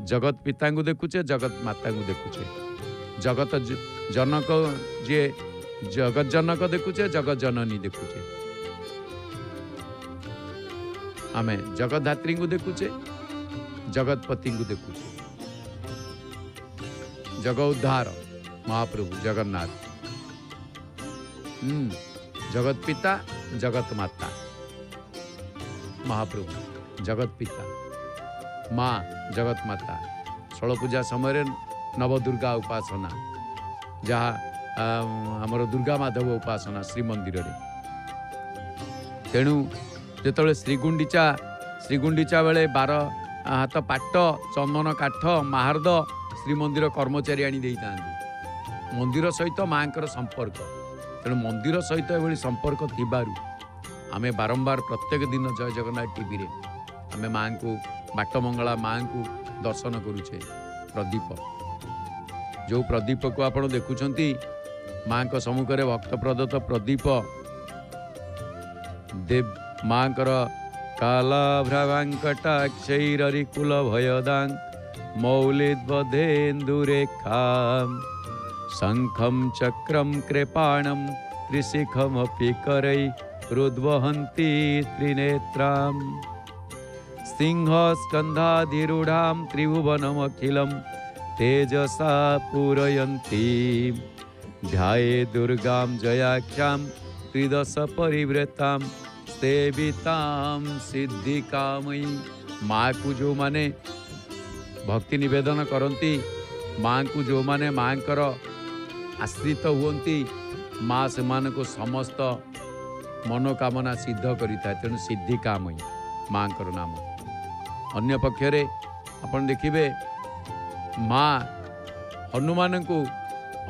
जगत पिता को देखुचे, जगत माता को देखुचे, जगत जनक जे जगत जनक देखुचे, जगत जननी देखुचे, आमे जगतधात्री को देखुचे, जगतपति को देखुचे, जगत उद्धार महाप्रभु जगन्नाथ, जगत पिता जगत माता महाप्रभु, जगत पिता माँ जगत माता। षोल पूजा समय नव दुर्गा उपासना जहाँ आमर दुर्गा माधव उपासना श्रीमंदिर रे। तेणु जो श्रीगुंडीचा बेले 12 हाथ पाट चंदन काठ महारद श्रीमंदिर कर्मचारी आनी देता मंदिर सहित माँ संपर्क। तेणु मंदिर सहित ये संपर्क थिबारु आमे बारंबार प्रत्येक दिन जय जगन्नाथ टीवी रे आमे माँ को बाटमंगला माँ को दर्शन करुचे। प्रदीप जो प्रदीप को आपण देखुछंती माँ को सम्मुख में भक्त प्रदत्त प्रदीप देव माँ कालाभ्रवांकटाक्षैररिकुल भयदां मौलिद्वधेन्दुरेखां शंखं चक्रं कृपाणं त्रिशिखमपि करैरुद्वहन्ति त्रिनेत्रां सिंह स्कंधाधिरूढ़ां त्रिभुवनमखिलं तेजसा पूरयन्ती ध्याये दुर्गां जयाख्यां त्रिदश परिवृतां सेवितां सिद्धिकामयी। माँ को जो माने भक्ति निवेदन करती, माँ को जो माने माँ कर आश्रित हुवंती, माँ से को समस्त मनोकामना सिद्ध करि थाए। तेणु सिद्धिकामयी माँ कर नाम। अन्य पक्षरे अपन देखिबे माँ हनुमान को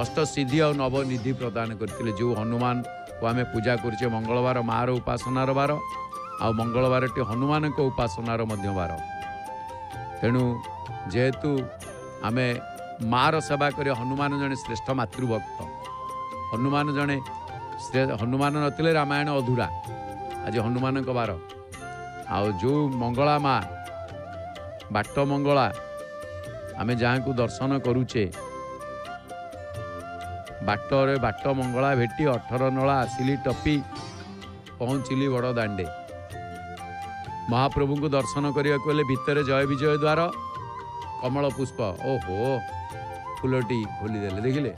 अष्टसिद्धि और नवनिधि प्रदान करते। जो हनुमान को आम पूजा करुचे मंगलवार माँ उपासनार बार आ मंगलवार टी हनुमान को उपासनार बार। तेणु जेहेतु आम माँ सेवा कर हनुमान जड़े श्रेष्ठ मातृभक्त। हनुमान जड़े हनुमान नथिले रामायण अधूरा। आज हनुमान बार आ जो मंगला माँ बाट मंगला आम जहाँ को दर्शन करुचे बाटरे बाट मंगला भेटी 18 नला आसिली टपी पहुँचली बड़ दांडे। महाप्रभु को दर्शन करने को भितर जय विजय द्वार कमल पुष्प ओहो फूलटी खोलीदे देखिले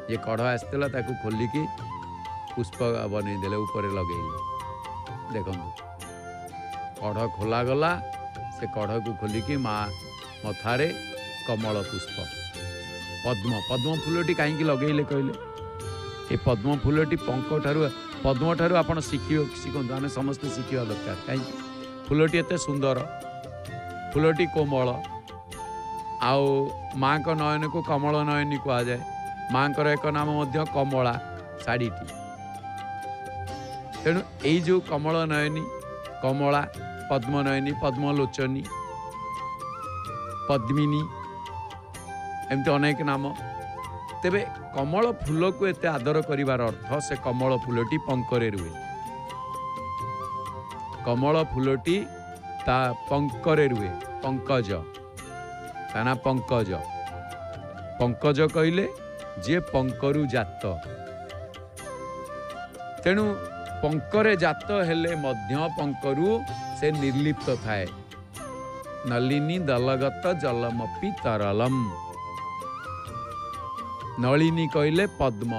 ये कढ़ आसला खोलिकी पुष्प बनईदे ऊपर लगेले। देखो कढ़ खोला गला से कढ़ को खोलिकी माँ मथारे कमल पुष्प पद्म पद्म फूलटी कहीं लगेले कहले ये पद्म फूलटी पंख ठारू पद्म ठारू आपण शिखु आम समस्ते शिखा दरकार। कहीं फूलटी एत सुंदर फूलटी कोमल आउ माँ को नयन को कमल नयनी कह जाए। माँ को एक नाम मध्य कमला शाढ़ीटी। तेणु यही जो कमल नयनी कमला पद्म नयनी पद्मलोचनी पद्मिनी एमती अनेक नाम। तेबे कमल फूल को एते आदर करिवार अर्थ से कमल फूलटी पंकरे रुए। कमल फूलटी ता पंकरे रुए पंकज ता ना पंकज। पंकज कहले जे पंकरु जात। तेणु पंकरे जात हेले मध्य पंकरु से निर्लिप्त थाए। नलिनी दलगत जलमपि तरलम। नलिनी कहले पद्म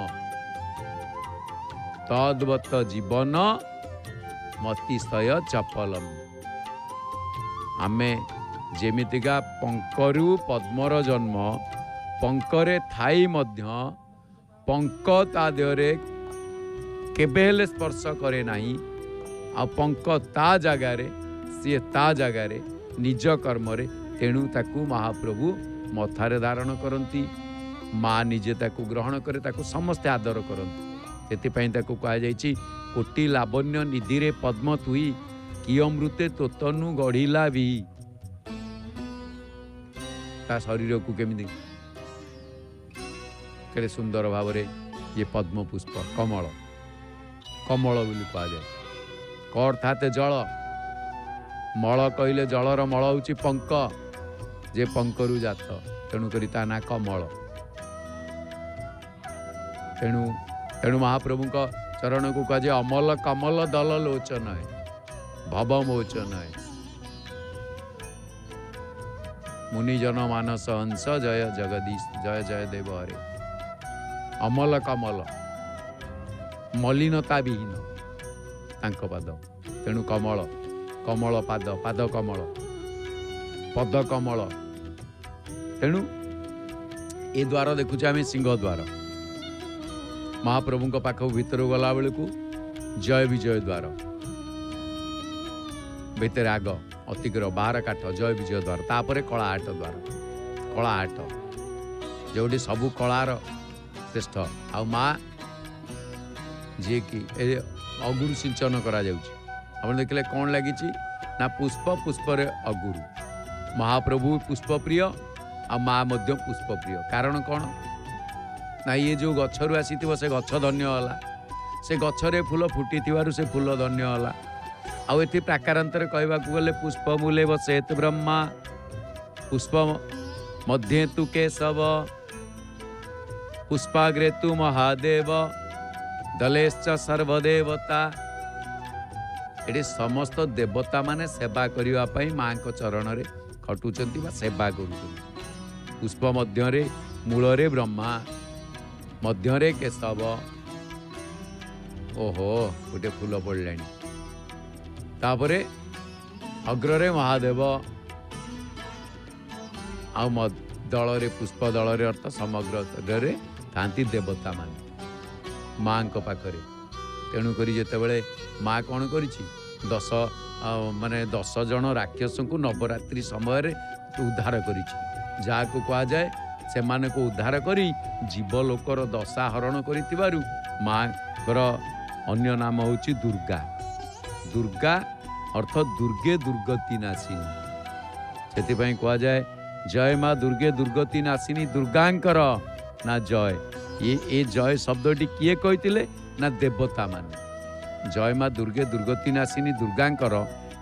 तद्वत जीवन मतिशय चपलम। आमे जेमितिका पंकरु पद्मर जन्म पंकरे थाई मध्य पंक ता देहरे केबे हेले स्पर्श करे नाही। आ पंक ता जगारे सी ता जगारे निज कर्मरे। तेणु ताकू महाप्रभु मथारे धारण करती। माँ निजे ताकू ग्रहण करे ताकू समस्ते आदर करती। से कह जाइछि कोटि लावण्य निधिरे पद्म तुई कि अमृते तोतनु गढ़िला भी। ता शरीर को केमिति केड़े सुंदर भाव रे ये पद्म पुष्प कमल कमल बोली कह जाए। कर थाते जल मल कहले जलर मल होछि पंक जे पंकरु जात तेणुकरी ता ना कमल। तेणु तेणु महाप्रभु चरण को कहे अमल कमल दल लोचन है भव मोचन है मुनिजन मानस हंस जय जगदीश जय जय देव हरे। अमल कमल मलिनता विहीन तांको पाद तेणु कमल कमल पाद पाद कमल पद कमल। तेणु ए द्वार देखुचे आम सिंह द्वार महाप्रभु पाख भीतर गला बेलू जय विजय द्वार भितर आग अतिग्र बाहर काठ जय विजय द्वार तापर कलाहाट द्वार कलाहाट जो सबू कलार श्रेष्ठ आ माँ जी कि अगुरु सिंचन करा आप देखिले कौन लगी ना पुष्प पुष्पर अगुरु महाप्रभु पुष्पप्रिय आ माँ मध्य पुष्पप्रिय कारण कौन ना ये जो गच्छरु आसी से गछ धन्य होला से गछरे फूल फुटी से फूल धन्य होला। आउ एथि प्राकारांतर कहवा गले पुष्प मूले बसेत ब्रह्मा पुष्प मध्ये तु केशव पुष्पाग्रे तु महादेव दलेश्च सर्वदेवता। ये समस्त देवता माने सेवा करने माँ को चरण रे खटुचंती बा सेवा करुचंती। पुष्प मध्य मूल ब्रह्मा मध्य केशव ओहो गोटे फूल पड़े तापरे अग्रे महादेव आ दल रे पुष्प दल रे अर्थ समग्र रे थांती देवता मान माँ पाखरे। तेणुक जितेबाला माँ कौन कर 10 माने 10 जन राक्षस को नवरात्रि समय उद्धार कर कह जाए से माने को उद्धार करी जीवलोकर दशा हरण करितिबारु माँ कर अन्य नाम होची दुर्गा। दुर्गा अर्थ दुर्गे दुर्गति नाशिनी से कह जाए जय माँ दुर्गे दुर्गति नाशिनी दुर्गांकर ना जय ये जय शब्दटी किए कही ना देवता माने जय माँ दुर्गे दुर्गति नाशिनी दुर्गांकर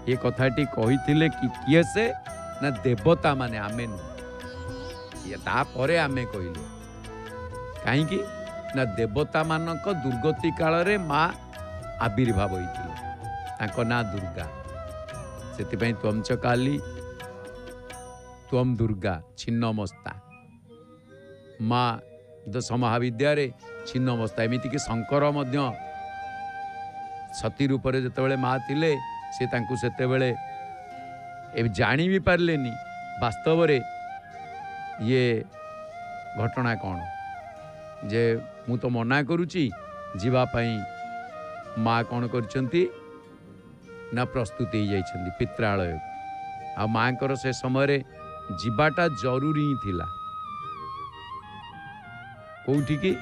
ये कथाटी कही किए से ना देवता माने आमे तापरे आमे कहलु कहीं ना देवता मानक दुर्गति काल रे माँ आविर्भाव होती ना दुर्गा से त्वम च काली त्वम दुर्गा छिन्नमस्ता माँ दश महाविद्या छिन्नमस्ता एमती कि शंकर मध्य सती रूप से जिते माँ थिले से तांकु सेतेबेले जानी भी पारलेनी वास्तव रे ये घटना कौन जे मु तो मना करुची जीवापाई माँ कौन करचंती ना प्रस्तुत हो जाइछंती पित्रालय आ माँ कर से समय जीवाटा जरूरी ही थिला कौटी की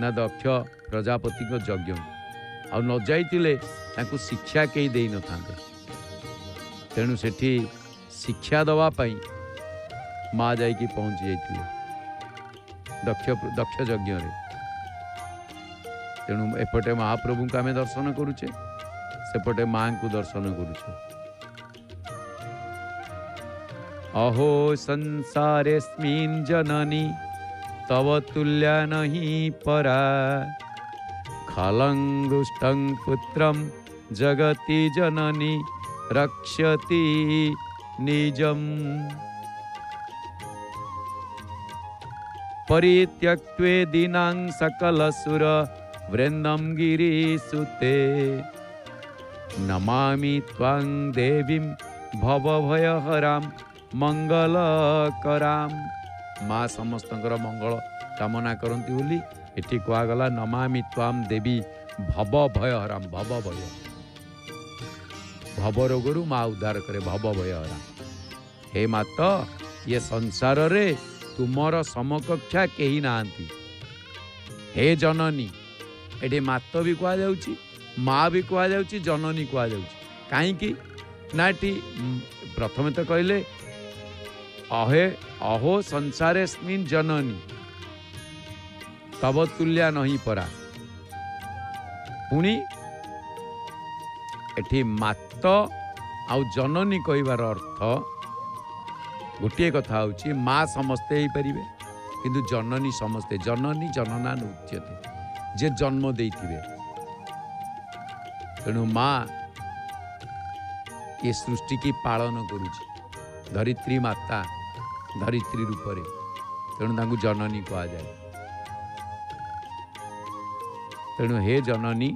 ना दक्ष प्रजापति को यज्ञ आ न जाइतिले तांकु शिक्षा कई दे न थांते तेणु सेठी शिक्षा दवा पाई माँ जाइकी पहुँची जाइए दक्ष यज्ञ तेणु एपटे महाप्रभु को आम दर्शन करुचे सेपटे माँ को दर्शन करुचे। अहो संसारेस्मिन् जननी तव तुल्या नहीं परा खलंगुष्टं पुत्रं जगति जननी रक्षति निजम् परित्यक्त्वे दीनां सकलसुर वृन्दं गिरिसुते नमामि त्वां देवीं भवभयहरां मंगलकरां। माँ समस्तंकर मंगल कामना करती बोली एठी कहगला नमामि त्वां देवी भवभयहरां भवभय भव रोगरु माँ उद्धार करे भवभयहरां। हे माता ये संसार रे तुमर समकक्षा केही नांती हे जननी एठी मात भी कह जाउची माँ भी कह जाउची जननी कह जाउची काईकी नाटी प्रथमे तो कहले अहे अहो संसारेस्मिन् जननी तव तुल्या नहीं परा पुणी एठी मात आउ जननी कहिबार अर्थ गोटे कथा हूँ माँ समस्ते ही पारे किंतु जननी समस्ते जननी जनना नृत्यते जे जन्म देइथिबे तेणु माँ ये सृष्टि की पालन करुची धरित्री माता धरित्री रूपरे तेणु तांकु जननी कहा जाए। तेणु हे जननी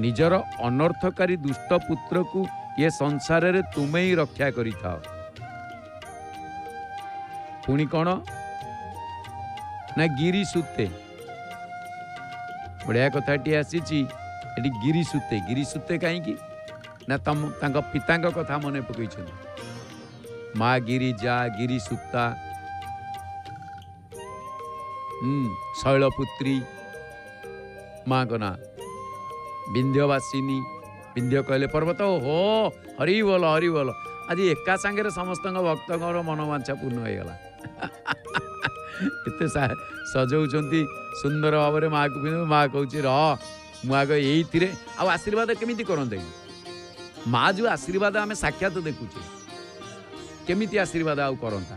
निजर अनर्थकारी दुष्ट पुत्र को ये संसार रे तुमे ही रक्षा करि थाओ। पुणी कौन ना गिरी सुते बढ़िया कथाटी आसी गिरी सुते कहीं ना तम तांका पितांका कथा मने पकई माँ गिरी जा गिरी सुता शैलपुत्री माँ को ना विंध्यवासिनी विंध्य कहले पर्वत हो हरि बोल आज एका सांगे समस्त भक्त मनोवांछा पूर्ण हो गला एते सजाऊँच सुंदर भाव में माँ को माँ कहूँ रग ये आशीर्वाद केमी करते माँ जो आशीर्वाद आम साक्षात देखुचे केमी आशीर्वाद आउ करता